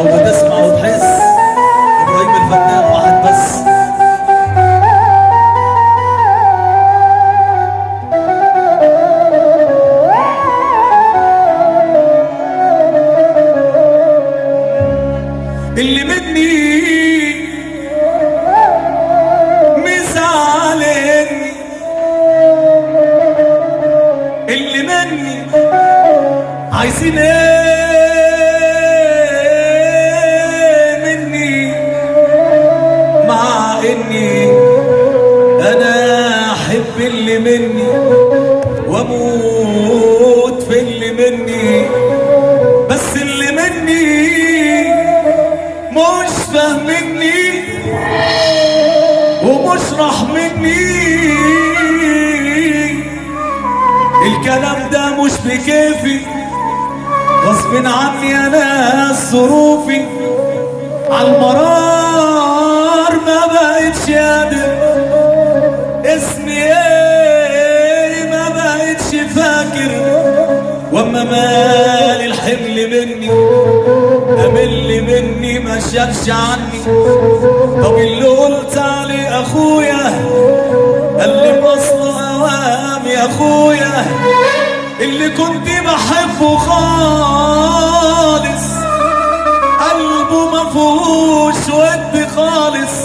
لو بتسمع وتحس ابراهيم الفنان واحد بس. اللي مني مزعلني، اللي مني عايزين ايه مني، مع اني انا احب اللي مني واموت في اللي مني، بس اللي مني مش فاهمني ومش راح مني. الكلام ده مش بكيفي، غصب عني انا ظروفي عالمرار ما بقتش قادر، اسمي ايه ما بقتش فاكر، واما مال الحمل مني امل مني ما شالش عني. طب اللي قلت عليه اخويا قال لي مصله اوام يا اخويا، اللي كنت بحبه خالص قلبه ما فيهوش ود خالص.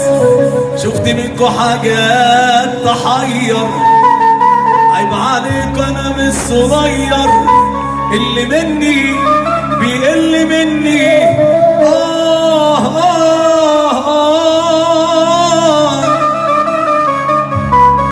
شفت منكو حاجات تحير، عيب عليك انا مش صغير، اللي مني بيقل مني